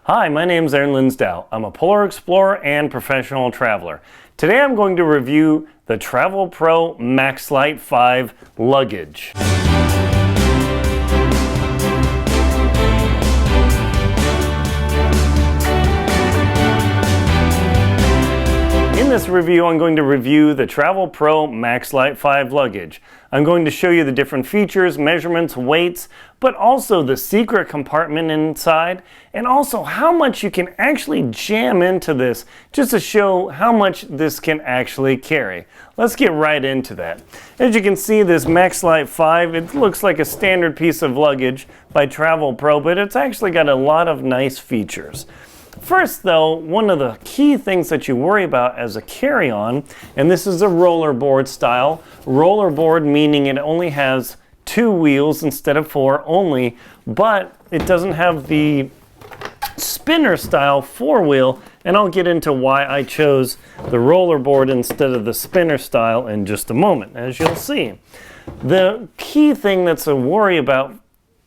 Hi, my name is Aaron Linsdau. I'm a polar explorer and professional traveler. Today I'm going to review the Travelpro Maxlite 5 luggage. In this review, I'm going to review the Travelpro Maxlite 5 luggage. I'm going to show you the different features, measurements, weights, but also the secret compartment inside, and also how much you can actually jam into this, just to show how much this can actually carry. Let's get right into that. As you can see, this Maxlite 5, it looks like a standard piece of luggage by Travelpro, but it's actually got a lot of nice features. First though, one of the key things that you worry about as a carry-on, and this is a rollerboard style. Rollerboard meaning it only has 2 wheels instead of 4 only, but it doesn't have the spinner style 4-wheel, and I'll get into why I chose the rollerboard instead of the spinner style in just a moment, as you'll see. The key thing that's a worry about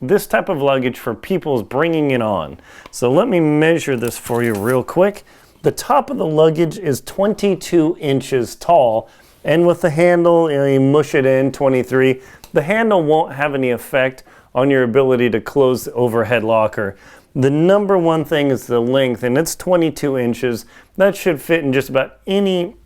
this type of luggage for people is bringing it on. So let me measure this for you real quick. The top of the luggage is 22 inches tall, and with the handle, you mush it in 23. The handle won't have any effect on your ability to close the overhead locker. The number one thing is the length, and it's 22 inches. That should fit in just about any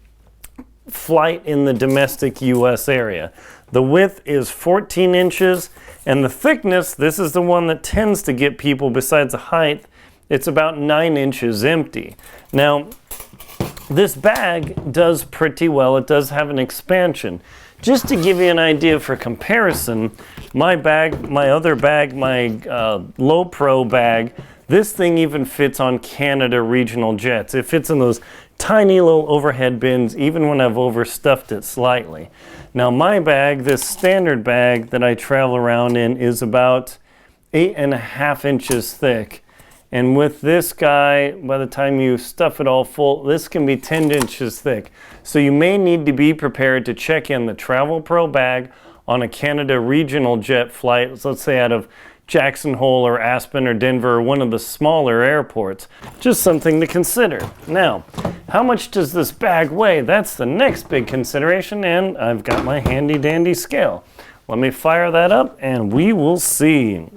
flight in the domestic US area. The width is 14 inches, and the thickness, this is the one that tends to get people besides the height, it's about 9 inches empty. Now, this bag does pretty well. It does have an expansion. Just to give you an idea for comparison, my bag, my other bag, my Low Pro bag, this thing even fits on Canada regional jets. It fits in those tiny little overhead bins, even when I've overstuffed it slightly. Now my bag, this standard bag that I travel around in, is about 8.5 inches thick. And with this guy, by the time you stuff it all full, this can be 10 inches thick. So you may need to be prepared to check in the Travelpro bag on a Canada regional jet flight, let's say out of Jackson Hole or Aspen or Denver or one of the smaller airports. Just something to consider. Now, how much does this bag weigh? That's the next big consideration, and I've got my handy dandy scale. Let me fire that up and we will see.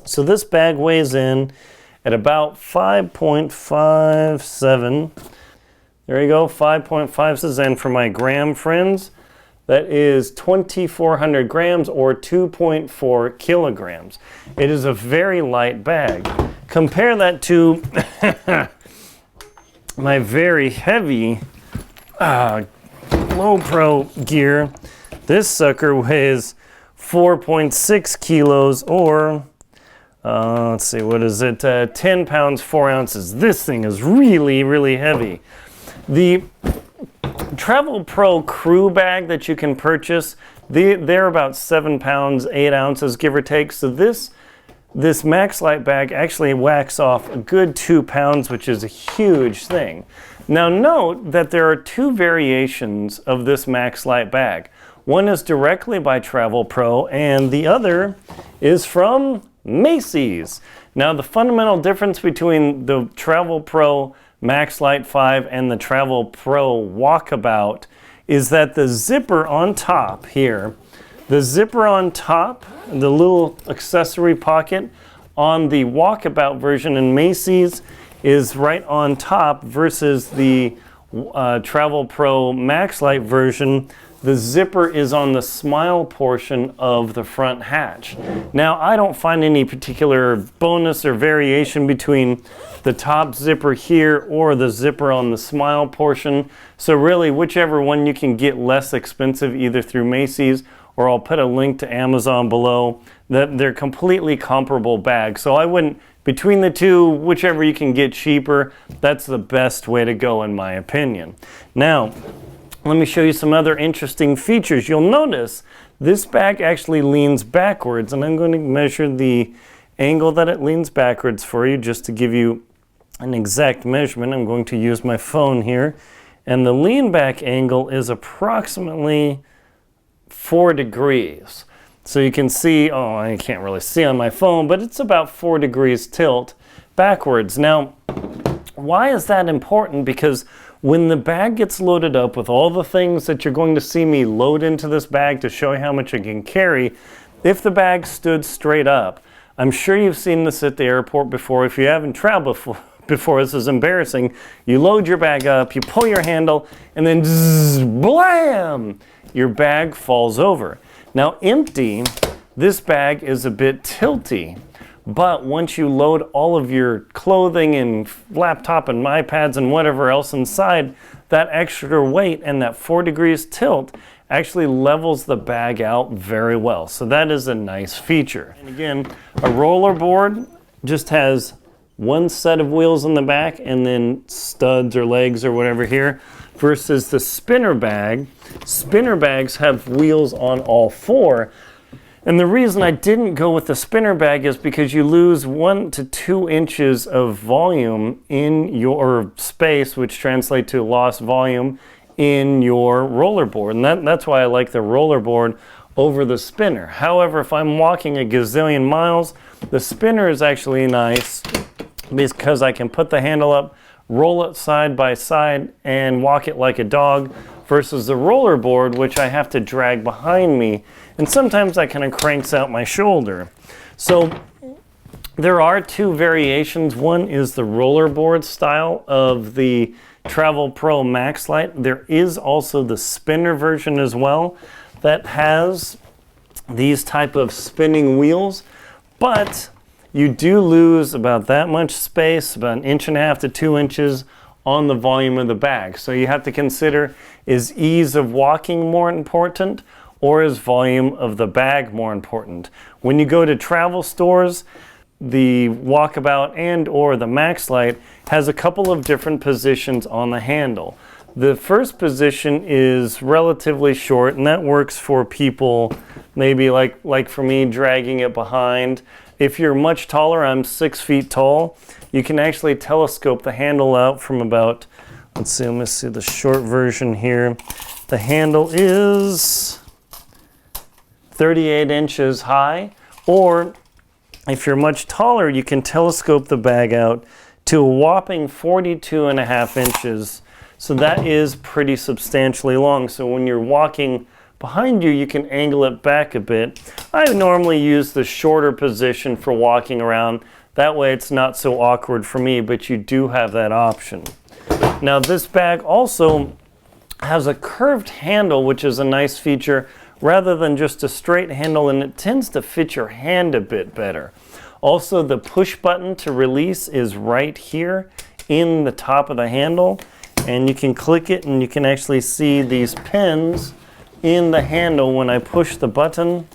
So this bag weighs in at about 5.57. There you go, 5.56, and for my gram friends, that is 2,400 grams or 2.4 kilograms. It is a very light bag. Compare that to my very heavy Low Pro gear. This sucker weighs 4.6 kilos or let's see, what is it? 10 pounds, 4 ounces. This thing is really, really heavy. The Travelpro crew bag that you can purchase, they're about 7 pounds, 8 ounces, give or take. So this Maxlite bag actually whacks off a good 2 pounds, which is a huge thing. Now note that there are 2 variations of this Maxlite bag. One is directly by Travelpro, and the other is from Macy's. Now the fundamental difference between the Travelpro Maxlite 5 and the Travelpro Walkabout is that the zipper on top here, the zipper on top, the little accessory pocket on the Walkabout version in Macy's is right on top versus the Travelpro Maxlite version. The zipper is on the smile portion of the front hatch. Now, I don't find any particular bonus or variation between the top zipper here or the zipper on the smile portion. So really, whichever one you can get less expensive, either through Macy's or I'll put a link to Amazon below, that they're completely comparable bags. So I wouldn't, between the two, whichever you can get cheaper, that's the best way to go in my opinion. Now, let me show you some other interesting features. You'll notice this bag actually leans backwards, and I'm going to measure the angle that it leans backwards for you just to give you an exact measurement. I'm going to use my phone here, and the lean back angle is approximately 4 degrees. So you can see, oh, I can't really see on my phone, but it's about 4 degrees tilt. backwards. Now, why is that important? Because when the bag gets loaded up with all the things that you're going to see me load into this bag to show you how much it can carry, if the bag stood straight up, I'm sure you've seen this at the airport before. If you haven't traveled before, this is embarrassing. You load your bag up, you pull your handle, and then zzz, blam! Your bag falls over. Now empty, this bag is a bit tilty. But once you load all of your clothing and laptop and iPads and whatever else inside, that extra weight and that 4 degrees tilt actually levels the bag out very well. So that is a nice feature. And again, a rollerboard just has one set of wheels in the back and then studs or legs or whatever here, versus the spinner bag. Spinner bags have wheels on all four. And the reason I didn't go with the spinner bag is because you lose 1 to 2 inches of volume in your space, which translates to lost volume in your rollerboard. And that's why I like the rollerboard over the spinner. However, if I'm walking a gazillion miles, the spinner is actually nice because I can put the handle up, roll it side by side, and walk it like a dog, versus the rollerboard, which I have to drag behind me, and sometimes that kind of cranks out my shoulder. So there are 2 variations. One is the rollerboard style of the Travelpro Maxlite. There is also the spinner version as well that has these type of spinning wheels, but you do lose about that much space, about 1.5 inches to 2 inches on the volume of the bag. So you have to consider, is ease of walking more important, or is volume of the bag more important? When you go to travel stores, the Walkabout and or the Maxlite has a couple of different positions on the handle. The first position is relatively short, and that works for people maybe like for me, dragging it behind. If you're much taller, I'm 6 feet tall, you can actually telescope the handle out from about, let's see the short version here. The handle is 38 inches high, or if you're much taller, you can telescope the bag out to a whopping 42.5 inches. So that is pretty substantially long. So when you're walking behind you, you can angle it back a bit. I normally use the shorter position for walking around. That way it's not so awkward for me, but you do have that option. Now this bag also has a curved handle, which is a nice feature, rather than just a straight handle, and it tends to fit your hand a bit better. Also, the push button to release is right here in the top of the handle, and you can click it and you can actually see these pins in the handle. When I push the button,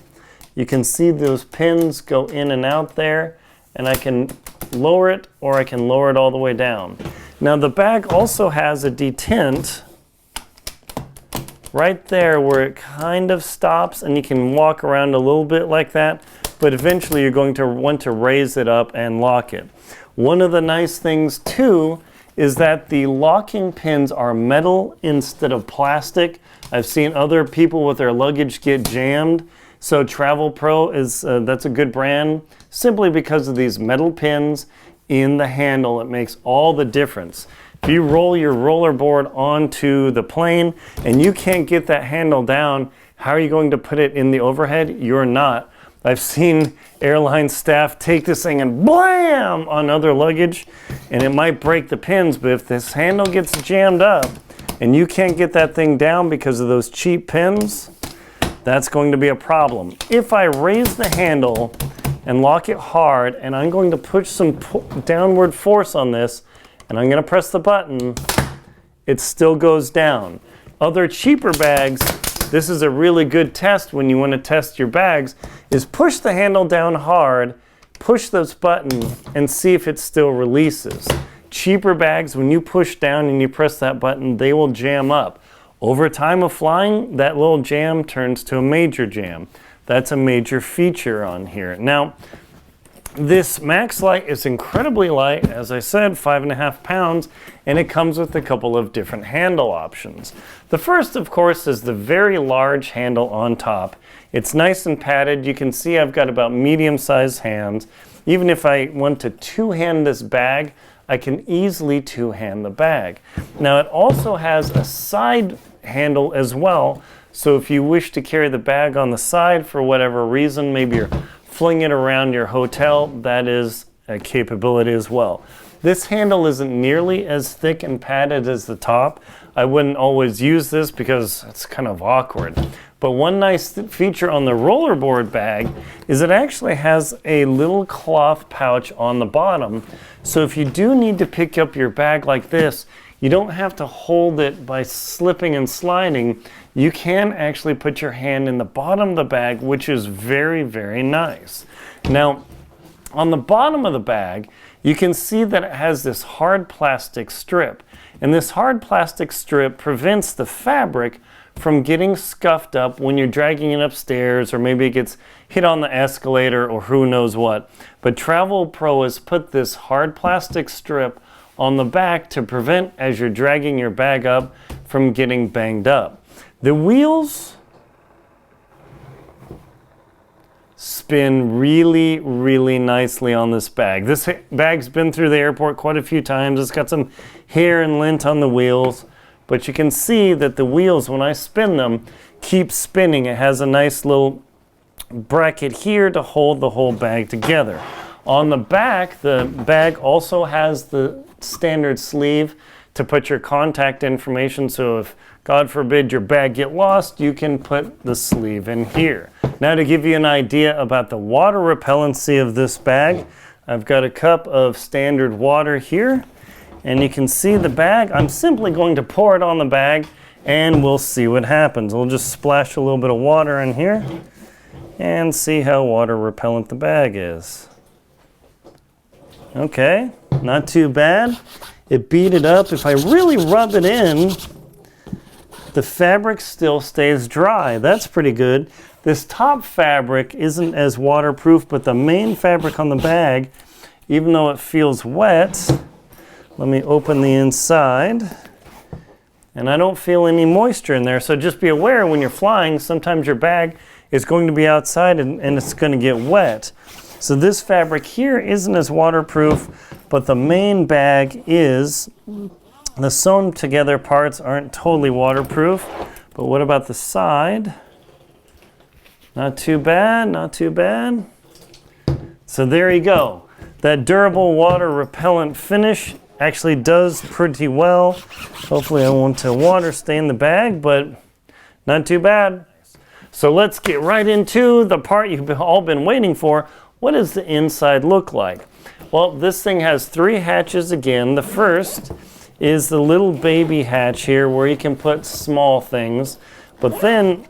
you can see those pins go in and out there, and I can lower it or I can lower it all the way down. Now the bag also has a detent right there where it kind of stops, and you can walk around a little bit like that, but eventually you're going to want to raise it up and lock it. One of the nice things too is that the locking pins are metal instead of plastic. I've seen other people with their luggage get jammed. So Travelpro is, that's a good brand, simply because of these metal pins in the handle. It makes all the difference. If you roll your rollerboard onto the plane and you can't get that handle down, how are you going to put it in the overhead? You're not. I've seen airline staff take this thing and blam on other luggage, and it might break the pins, but if this handle gets jammed up and you can't get that thing down because of those cheap pins, that's going to be a problem. If I raise the handle and lock it hard, and I'm going to push some downward force on this, and I'm going to press the button, it still goes down. Other cheaper bags, this is a really good test when you want to test your bags, is push the handle down hard, push this button, and see if it still releases. Cheaper bags, when you push down and you press that button, they will jam up. Over time of flying, that little jam turns to a major jam. That's a major feature on here. Now, this Maxlite is incredibly light, as I said, 5.5 pounds, and it comes with a couple of different handle options. The first, of course, is the very large handle on top. It's nice and padded. You can see I've got about medium-sized hands. even if I want to two-hand this bag, I can easily two-hand the bag. Now it also has a side handle as well, so if you wish to carry the bag on the side for whatever reason, maybe you're flinging it around your hotel, that is a capability as well. This handle isn't nearly as thick and padded as the top. I wouldn't always use this because it's kind of awkward. But one nice feature on the Rollerboard bag is it actually has a little cloth pouch on the bottom. So if you do need to pick up your bag like this, you don't have to hold it by slipping and sliding. You can actually put your hand in the bottom of the bag, which is very, very nice. Now, on the bottom of the bag, you can see that it has this hard plastic strip. And this hard plastic strip prevents the fabric from getting scuffed up when you're dragging it upstairs, or maybe it gets hit on the escalator or who knows what. But Travelpro has put this hard plastic strip on the back to prevent, as you're dragging your bag up, from getting banged up. The wheels spin really, really nicely on this bag. This bag's been through the airport quite a few times. It's got some hair and lint on the wheels. But you can see that the wheels, when I spin them, keep spinning. It has a nice little bracket here to hold the whole bag together. On the back, the bag also has the standard sleeve to put your contact information. So if, God forbid, your bag get lost, you can put the sleeve in here. Now to give you an idea about the water repellency of this bag, I've got a cup of standard water here. And you can see the bag. I'm simply going to pour it on the bag and we'll see what happens. We'll just splash a little bit of water in here and see how water repellent the bag is. Okay, not too bad. It beat it up. If I really rub it in, the fabric still stays dry. That's pretty good. This top fabric isn't as waterproof, but the main fabric on the bag, even though it feels wet, let me open the inside, and I don't feel any moisture in there. So just be aware when you're flying, sometimes your bag is going to be outside and it's going to get wet. So this fabric here isn't as waterproof, but the main bag is. The sewn together parts aren't totally waterproof, but what about the side? Not too bad, not too bad. So there you go. That durable water repellent finish actually does pretty well. Hopefully I won't water stain the bag, but not too bad. So let's get right into the part you've all been waiting for. What does the inside look like? Well, this thing has 3 hatches again. The first is the little baby hatch here where you can put small things. But then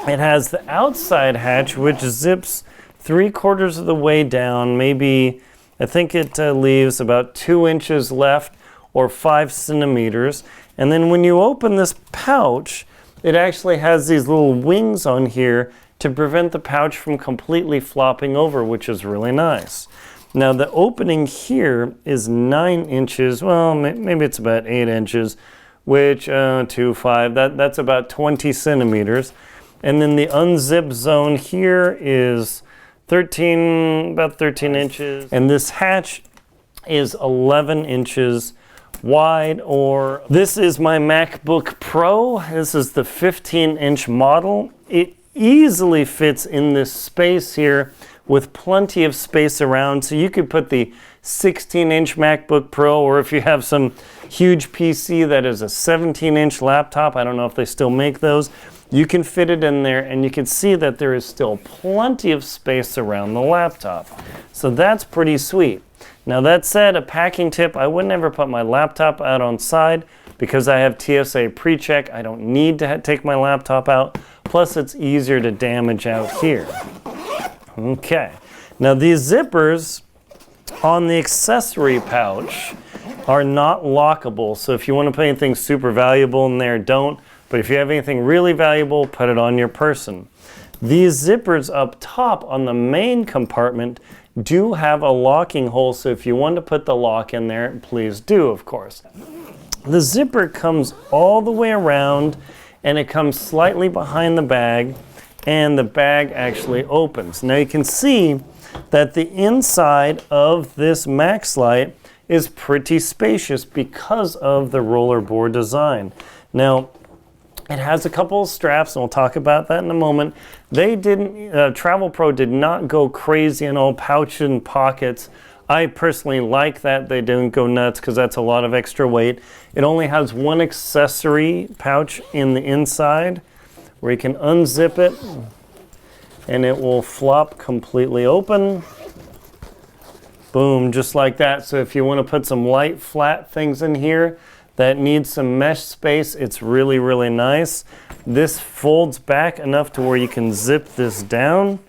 it has the outside hatch, which zips 3/4 of the way down, maybe I think it leaves about 2 inches left or 5 centimeters. And then when you open this pouch, it actually has these little wings on here to prevent the pouch from completely flopping over, which is really nice. Now the opening here is 9 inches. Well, maybe it's about 8 inches, which 2, 5, that's about 20 centimeters. And then the unzip zone here is about 13 inches. And this hatch is 11 inches wide. Or this is my MacBook Pro. This is the 15-inch model. It easily fits in this space here with plenty of space around. So you could put the 16-inch MacBook Pro, or if you have some huge PC that is a 17-inch laptop, I don't know if they still make those, you can fit it in there, and you can see that there is still plenty of space around the laptop. So that's pretty sweet. Now that said, a packing tip, I would never put my laptop out on side because I have TSA pre-check. I don't need to take my laptop out. Plus it's easier to damage out here. Okay, now these zippers on the accessory pouch are not lockable. So if you want to put anything super valuable in there, don't. But if you have anything really valuable, put it on your person. These zippers up top on the main compartment do have a locking hole, so if you want to put the lock in there, please do, of course. The zipper comes all the way around, and it comes slightly behind the bag, and the bag actually opens. Now you can see that the inside of this Maxlite is pretty spacious because of the rollerboard design. Now, it has a couple of straps, and we'll talk about that in a moment. They didn't, Travelpro did not go crazy in all pouch and pockets. I personally like that they didn't go nuts because that's a lot of extra weight. It only has one accessory pouch in the inside where you can unzip it and it will flop completely open. Boom, just like that. So if you want to put some light, flat things in here that need some mesh space, it's really, really nice. This folds back enough to where you can zip this down.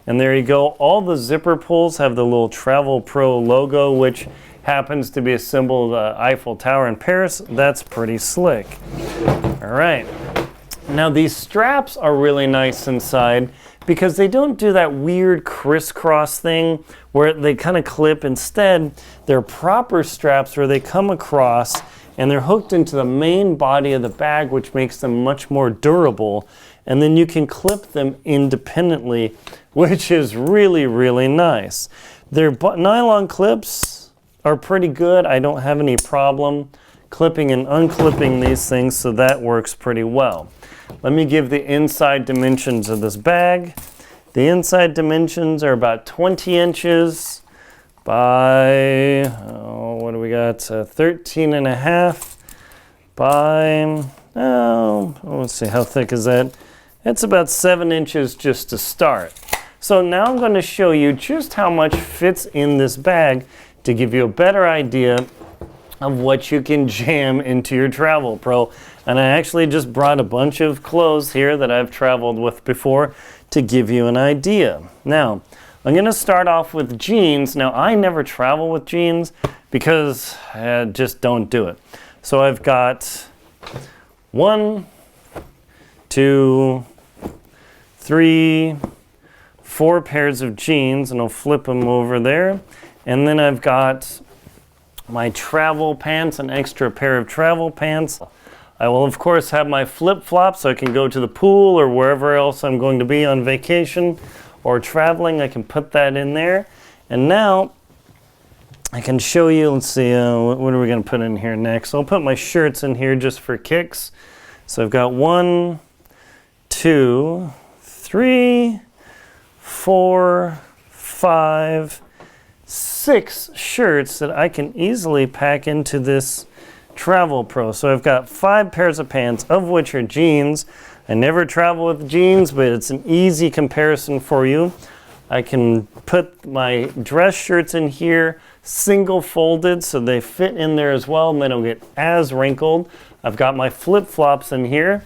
And there you go. All the zipper pulls have the little Travelpro logo, which happens to be a symbol of the Eiffel Tower in Paris. That's pretty slick. All right. Now these straps are really nice inside because they don't do that weird crisscross thing where they kind of clip. Instead, they're proper straps where they come across and they're hooked into the main body of the bag, which makes them much more durable. And then you can clip them independently, which is really, really nice. Their nylon clips are pretty good. I don't have any problem clipping and unclipping these things, so that works pretty well. Let me give the inside dimensions of this bag. The inside dimensions are about 20 inches by, what do we got? 13 and a half by, let's see, how thick is that? It's about 7 inches just to start. So now I'm going to show you just how much fits in this bag to give you a better idea of what you can jam into your Travelpro. And I actually just brought a bunch of clothes here that I've traveled with before to give you an idea. Now, I'm going to start off with jeans. Now, I never travel with jeans because I just don't do it. So I've got 1, 2, 3, 4 pairs of jeans, and I'll flip them over there. And then I've got my travel pants, an extra pair of travel pants. I will of course have my flip-flops so I can go to the pool or wherever else I'm going to be on vacation or traveling. I can put that in there. And now I can show you, let's see, what are we going to put in here next? I'll put my shirts in here just for kicks. So I've got 1, 2, 3, 4, 5, 6 shirts that I can easily pack into this Travelpro. So I've got 5 pairs of pants, of which are jeans. I never travel with jeans, but it's an easy comparison for you. I can put my dress shirts in here, single folded, so they fit in there as well, and they don't get as wrinkled. I've got my flip-flops in here.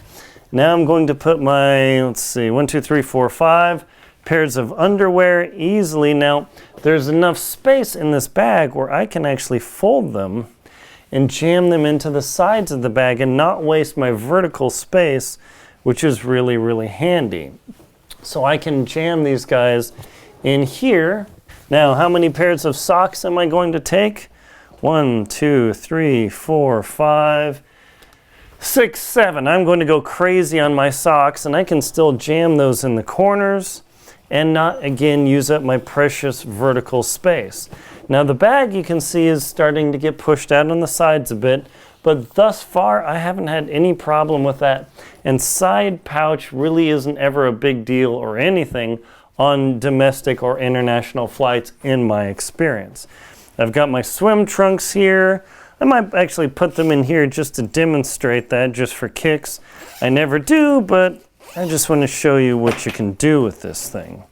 Now I'm going to put my, let's see, 1, 2, 3, 4, 5 pairs of underwear easily. Now, there's enough space in this bag where I can actually fold them and jam them into the sides of the bag and not waste my vertical space, which is really, really handy. So I can jam these guys in here. Now, how many pairs of socks am I going to take? 1, 2, 3, 4, 5, 6, 7. I'm going to go crazy on my socks, and I can still jam those in the corners and not, again, use up my precious vertical space. Now, the bag, you can see, is starting to get pushed out on the sides a bit, but thus far, I haven't had any problem with that. And side pouch really isn't ever a big deal or anything on domestic or international flights in my experience. I've got my swim trunks here. I might actually put them in here just to demonstrate that, just for kicks. I never do, but I just want to show you what you can do with this thing.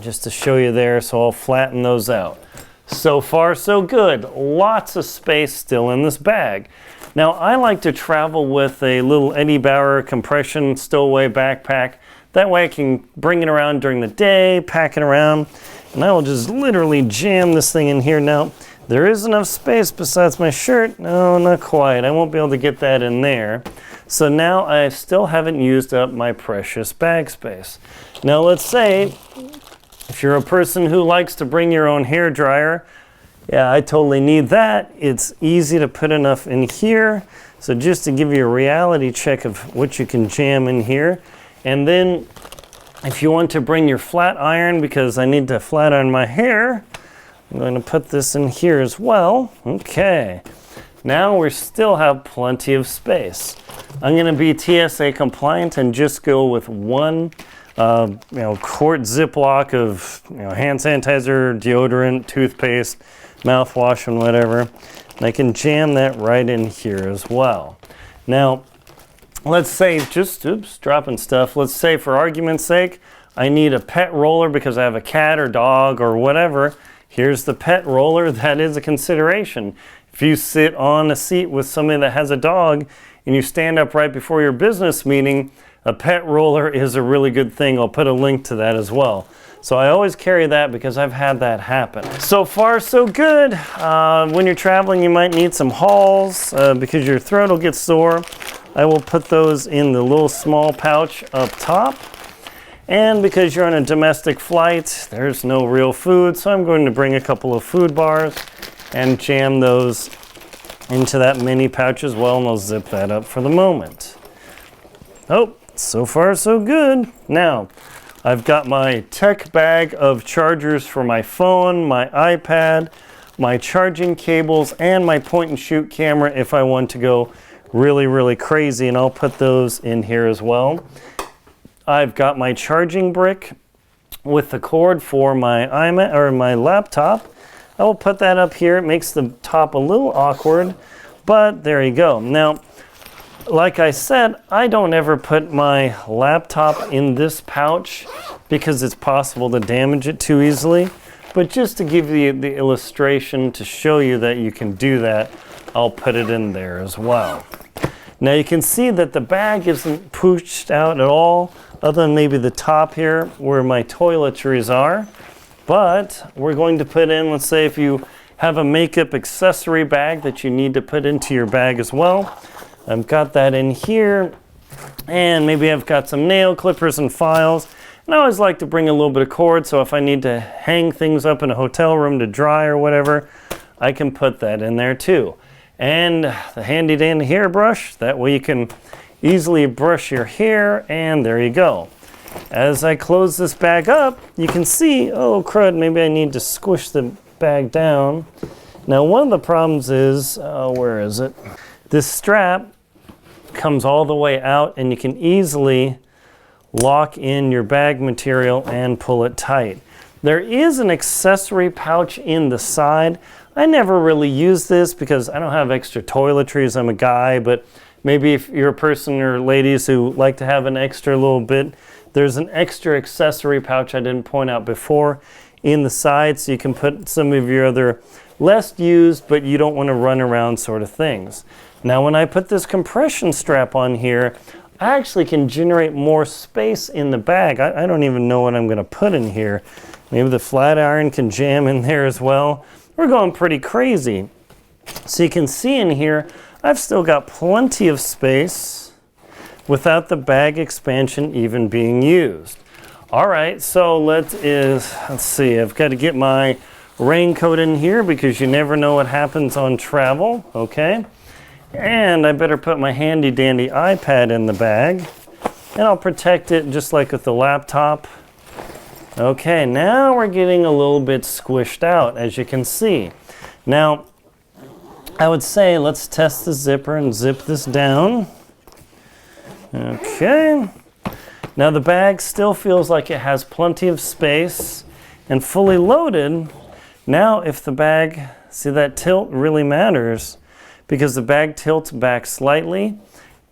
Just to show you there, so I'll flatten those out. So far, so good. Lots of space still in this bag. Now, I like to travel with a little Eddie Bauer compression stowaway backpack. That way I can bring it around during the day, pack it around, and I will just literally jam this thing in here. Now, there is enough space besides my shirt. No, not quite. I won't be able to get that in there. So now I still haven't used up my precious bag space. Now, let's say if you're a person who likes to bring your own hair dryer, yeah, I totally need that. It's easy to put enough in here. So just to give you a reality check of what you can jam in here. And then If you want to bring your flat iron, because I need to flat iron my hair, I'm going to put this in here as well. Okay. Now we still have plenty of space. I'm going to be TSA compliant and just go with one quart Ziploc of hand sanitizer, deodorant, toothpaste, mouthwash, and whatever. And I can jam that right in here as well. Now, let's say, dropping stuff. Let's say for argument's sake, I need a pet roller because I have a cat or dog or whatever. Here's the pet roller. That is a consideration. If you sit on a seat with somebody that has a dog and you stand up right before your business meeting, a pet roller is a really good thing. I'll put a link to that as well. So I always carry that because I've had that happen. So far, so good. When you're traveling, you might need some Halls because your throat will get sore. I will put those in the little small pouch up top. And because you're on a domestic flight, there's no real food, so I'm going to bring a couple of food bars and jam those into that mini pouch as well, and I'll zip that up for the moment. Oh, so far so good. Now, I've got my tech bag of chargers for my phone, my iPad, my charging cables, and my point and shoot camera if I want to go really, really crazy, and I'll put those in here as well. I've got my charging brick with the cord for my iMac or my laptop. I will put that up here. It makes the top a little awkward, but there you go. Now, like I said, I don't ever put my laptop in this pouch because it's possible to damage it too easily. But just to give you the illustration to show you that you can do that, I'll put it in there as well. Now you can see that the bag isn't pushed out at all, other than maybe the top here where my toiletries are. But we're going to put in, let's say if you have a makeup accessory bag that you need to put into your bag as well. I've got that in here, and maybe I've got some nail clippers and files. And I always like to bring a little bit of cord, so if I need to hang things up in a hotel room to dry or whatever, I can put that in there too. And the handy dandy hairbrush, that way you can easily brush your hair, and there you go. As I close this bag up, you can see, oh crud, maybe I need to squish the bag down. Now one of the problems is, where is it? This strap comes all the way out and you can easily lock in your bag material and pull it tight. There is an accessory pouch in the side. I never really use this because I don't have extra toiletries. I'm a guy, but maybe if you're a person or ladies who like to have an extra little bit, there's an extra accessory pouch I didn't point out before in the side, so you can put some of your other less used, but you don't want to run around sort of things. Now when I put this compression strap on here, I actually can generate more space in the bag. I don't even know what I'm going to put in here. Maybe the flat iron can jam in there as well. We're going pretty crazy. So you can see in here, I've still got plenty of space without the bag expansion even being used. All right, so let's see, I've got to get my raincoat in here because you never know what happens on travel, okay? And I better put my handy dandy iPad in the bag, and I'll protect it just like with the laptop. Okay, now we're getting a little bit squished out, as you can see. Now, I would say let's test the zipper and zip this down. Okay. Now the bag still feels like it has plenty of space and fully loaded. Now if the bag, see that tilt really matters because the bag tilts back slightly,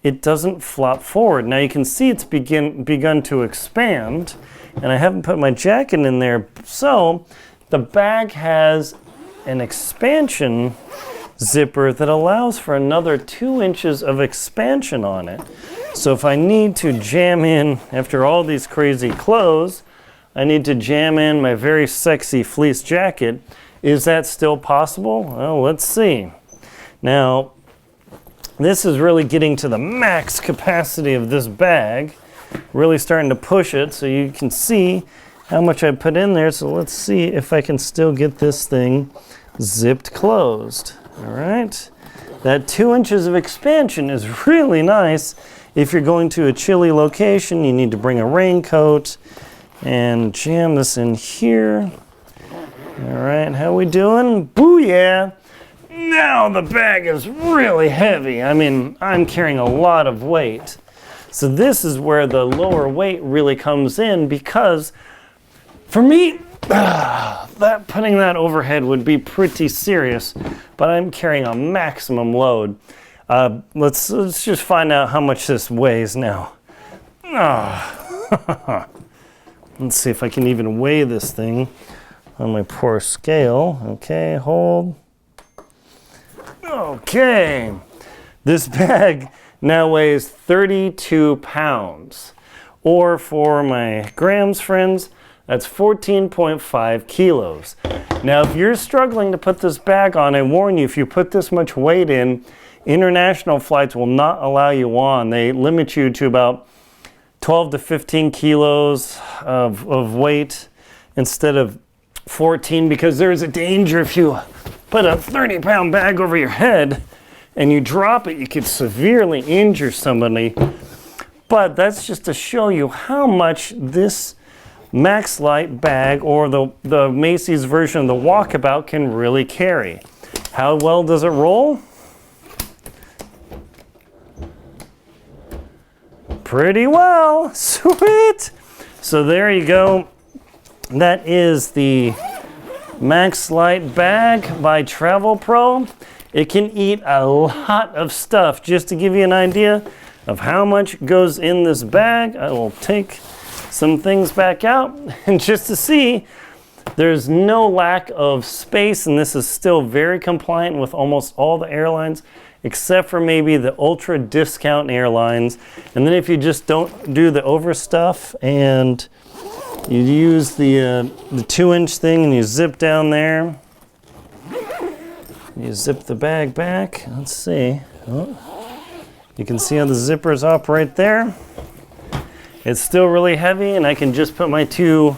it doesn't flop forward. Now you can see it's begun to expand, and I haven't put my jacket in there. So the bag has an expansion zipper that allows for another 2 inches of expansion on it. So if I need to jam in, after all these crazy clothes, I need to jam in my very sexy fleece jacket. Is that still possible? Well, let's see. Now, this is really getting to the max capacity of this bag. Really starting to push it so you can see how much I put in there. So let's see if I can still get this thing zipped closed. All right. That 2 inches of expansion is really nice. If you're going to a chilly location, you need to bring a raincoat and jam this in here. All right, how we doing? Booyah! Now the bag is really heavy. I mean, I'm carrying a lot of weight. So this is where the lower weight really comes in, because for me, putting that overhead would be pretty serious, but I'm carrying a maximum load. Let's just find out how much this weighs now. Let's see if I can even weigh this thing on my poor scale. Okay, hold. Okay, this bag now weighs 32 pounds, or for my grams friends, that's 14.5 kilos. Now, if you're struggling to put this bag on, I warn you, if you put this much weight in, international flights will not allow you on. They limit you to about 12 to 15 kilos of weight instead of 14, because there's a danger if you put a 30-pound bag over your head and you drop it, you could severely injure somebody. But that's just to show you how much this Maxlite bag, or the Macy's version of the Walkabout, can really carry. How well does it roll? Pretty well. Sweet. So there you go. That is the Maxlite bag by Travelpro. It can eat a lot of stuff. Just to give you an idea of how much goes in this bag, I will take some things back out, and just to see, there's no lack of space, and this is still very compliant with almost all the airlines, except for maybe the ultra discount airlines. And then if you just don't do the overstuff and you use the 2-inch thing and you zip down there, you zip the bag back. Let's see. Oh, you can see how the zippers operate there. It's still really heavy, and I can just put my 2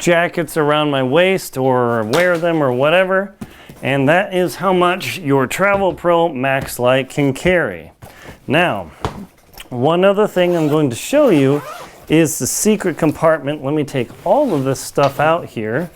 jackets around my waist or wear them or whatever. And that is how much your Travelpro Maxlite can carry. Now, one other thing I'm going to show you is the secret compartment. Let me take all of this stuff out here.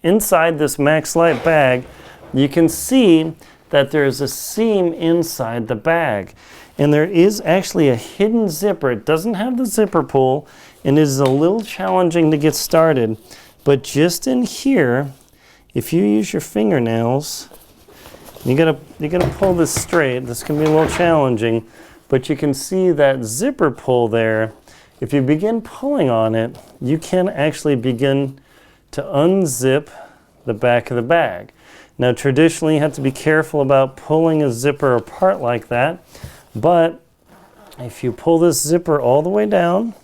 Inside this Maxlite bag, you can see that there's a seam inside the bag. And there is actually a hidden zipper. It doesn't have the zipper pull, and it is a little challenging to get started. But just in here, if you use your fingernails, you gotta pull this straight. This can be a little challenging, but you can see that zipper pull there. If you begin pulling on it, you can actually begin to unzip the back of the bag. Now, traditionally, you have to be careful about pulling a zipper apart like that, but if you pull this zipper all the way down,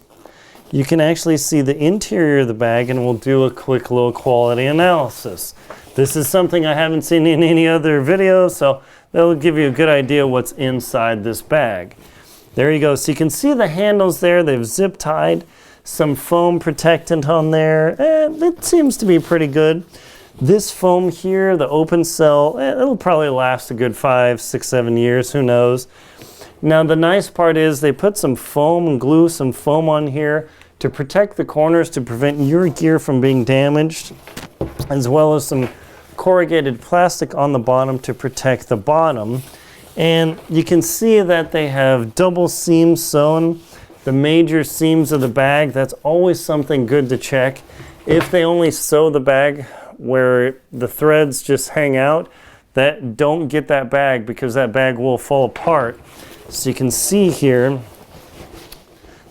you can actually see the interior of the bag, and we'll do a quick little quality analysis. This is something I haven't seen in any other video, so that'll give you a good idea what's inside this bag. There you go. So you can see the handles there. They've zip tied some foam protectant on there. It seems to be pretty good. This foam here, the open cell, it'll probably last a good 5, 6, 7 years, who knows. Now the nice part is they put some foam and glue some foam on here to protect the corners, to prevent your gear from being damaged, as well as some corrugated plastic on the bottom to protect the bottom. And you can see that they have double seams sewn, the major seams of the bag. That's always something good to check. If they only sew the bag where the threads just hang out, that don't get that bag, because that bag will fall apart. So you can see here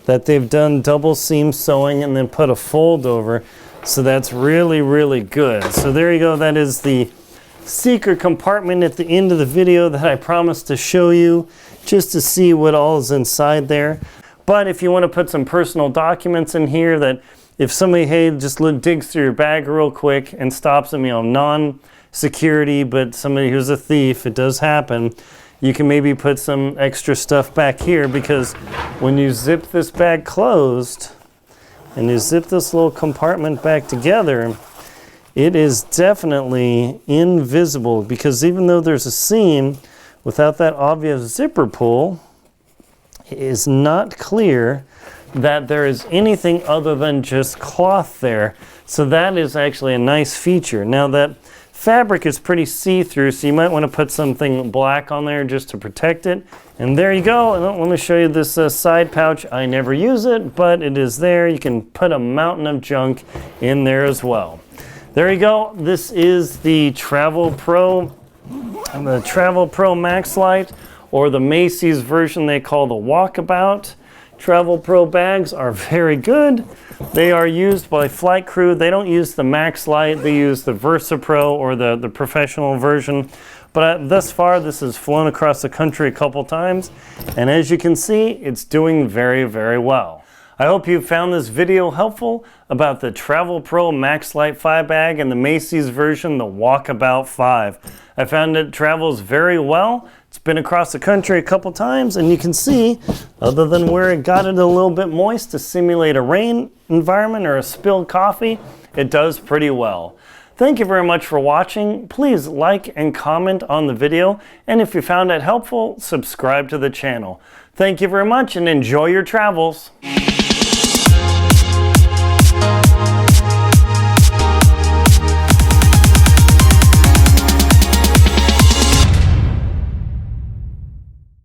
that they've done double seam sewing and then put a fold over. So that's really, really good. So there you go. That is the secret compartment at the end of the video that I promised to show you, just to see what all is inside there. But if you want to put some personal documents in here, that if somebody, hey, just digs through your bag real quick and stops them, non-security, but somebody who's a thief, it does happen, you can maybe put some extra stuff back here, because when you zip this bag closed and you zip this little compartment back together, it is definitely invisible, because even though there's a seam, without that obvious zipper pull, it is not clear that there is anything other than just cloth there. So that is actually a nice feature. Now that fabric is pretty see-through, so you might want to put something black on there just to protect it. And there you go. And let me show you this side pouch. I never use it, but it is there. You can put a mountain of junk in there as well. There you go. This is the Travelpro Maxlite, or the Macy's version they call the Walkabout. Travelpro bags are very good. They are used by flight crew. They don't use the Maxlite, they use the VersaPro, or the professional version. But thus far, this has flown across the country a couple times, and as you can see, it's doing very, very well. I hope you found this video helpful about the Travelpro Maxlite 5 bag and the Macy's version, the Walkabout 5. I found it travels very well. It's been across the country a couple times, and you can see, other than where it got it a little bit moist to simulate a rain environment or a spilled coffee, it does pretty well. Thank you very much for watching. Please like and comment on the video, and if you found it helpful, subscribe to the channel. Thank you very much, and enjoy your travels.